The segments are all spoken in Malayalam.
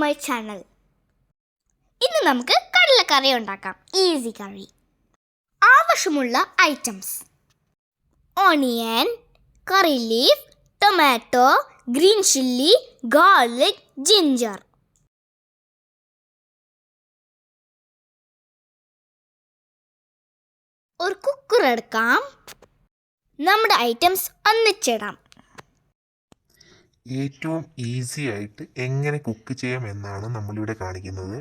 My channel. ഇന്ന് നമുക്ക് കടലക്കറി ഉണ്ടാക്കാം. ഈസി കറി. ആവശ്യമുള്ള ഐറ്റംസ്: ഓണിയൻ, കറി leaf, tomato, green chilli, garlic, ginger. ഒരു കുക്കർ എടുക്കാം. നമ്മുടെ ഐറ്റംസ് ഒന്നിച്ചിടാം. ഏറ്റവും ഈസി ആയിട്ട് എങ്ങനെ കുക്ക് ചെയ്യാം എന്നാണ് നമ്മളിവിടെ കാണിക്കുന്നത്.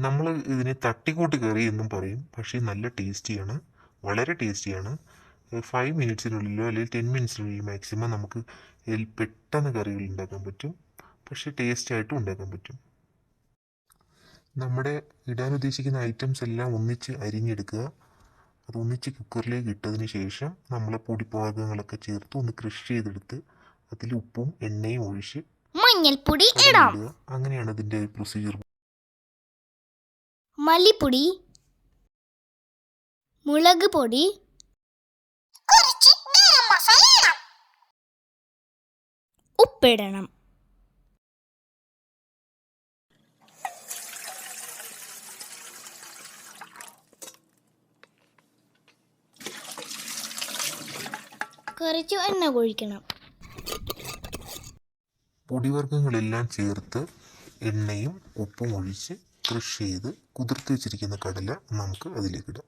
നമ്മൾ ഇതിനെ തട്ടിക്കൂട്ട് കറി എന്നും പറയും. പക്ഷേ നല്ല ടേസ്റ്റിയാണ്, വളരെ ടേസ്റ്റിയാണ്. 5 മിനിറ്റ്സിനുള്ളിലോ അല്ലെങ്കിൽ 10 മിനിറ്റ്സിനുള്ളിൽ മാക്സിമം നമുക്ക് പെട്ടെന്ന് കറികൾ ഉണ്ടാക്കാൻ പറ്റും. പക്ഷേ ടേസ്റ്റ് ആയിട്ടും ഉണ്ടാക്കാൻ പറ്റും. നമ്മുടെ ഇടാൻ ഉദ്ദേശിക്കുന്ന ഐറ്റംസ് എല്ലാം ഒന്നിച്ച് അരിഞ്ഞെടുക്കുക. അത് ഒന്നിച്ച് കുക്കറിലേക്ക് ഇട്ടതിന് ശേഷം നമ്മൾ പൊടിപ്പാകങ്ങളൊക്കെ ചേർത്ത് ഒന്ന് ക്രഷ് ചെയ്തെടുത്ത് അതിൽ ഉപ്പും എണ്ണയും ഒഴിച്ച് മഞ്ഞൾപ്പൊടി ഇടാം. അങ്ങനെയാണ് അതിൻ്റെ പ്രൊസീജിയർ. മല്ലിപ്പൊടി, മുളക് പൊടി, ഉപ്പിടണം. കുറച്ച് എണ്ണ ഒഴിക്കണം. പൊടിവർഗ്ഗങ്ങളെല്ലാം ചേർത്ത് എണ്ണയും ഉപ്പും ഒഴിച്ച് ക്രഷ് ചെയ്ത് കുതിർത്ത് വെച്ചിരിക്കുന്ന കടല നമുക്ക് അതിലേക്കിടാം.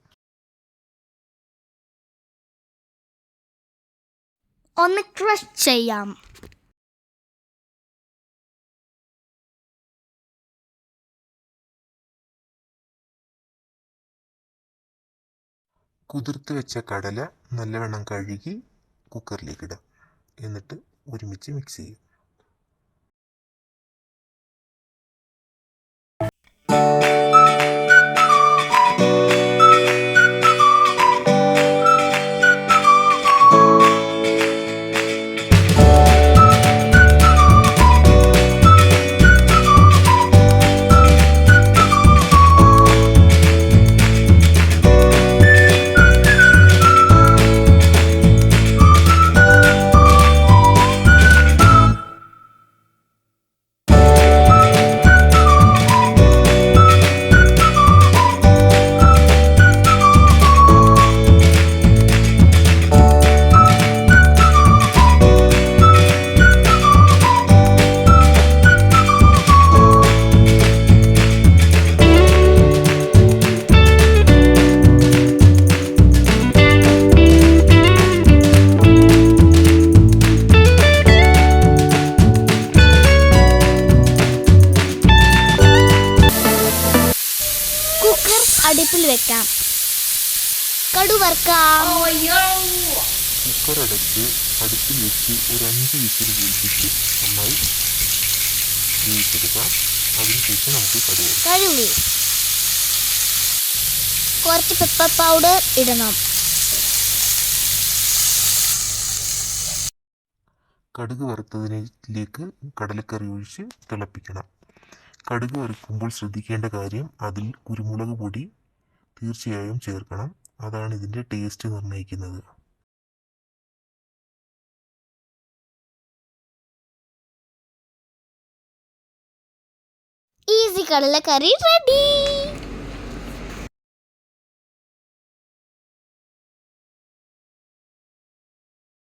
ഒന്ന് ക്രഷ് ചെയ്യാം. കുതിർത്ത് വെച്ച കടല നല്ലവണ്ണം കഴുകി കുക്കറിലേക്കിടാം. എന്നിട്ട് ഒരുമിച്ച് മിക്സ് ചെയ്യും. അടുപ്പിൽ വെക്കാം. കടു വറുക്കാം. കുക്കർ അടച്ച് അടുപ്പിൽ വെച്ച് ഒരു 5 വിസിൽ കേൾപ്പിച്ച് നന്നായി വേവിച്ചെടുക്കാം. അതിനുശേഷം നമുക്ക് കടുക്, കുറച്ച് പെപ്പർ പൗഡർ ഇടണം. കടുക് വറുത്തതിലേക്ക് കടലക്കറി ഒഴിച്ച് തിളപ്പിക്കണം. കടുക് വറുക്കുമ്പോൾ ശ്രദ്ധിക്കേണ്ട കാര്യം, അതിൽ കുരുമുളക് പൊടി തീർച്ചയായും ചേർക്കണം. അതാണ് ഇതിൻ്റെ ടേസ്റ്റ് നിർണ്ണയിക്കുന്നത്. ഈസി കടലക്കറി റെഡി.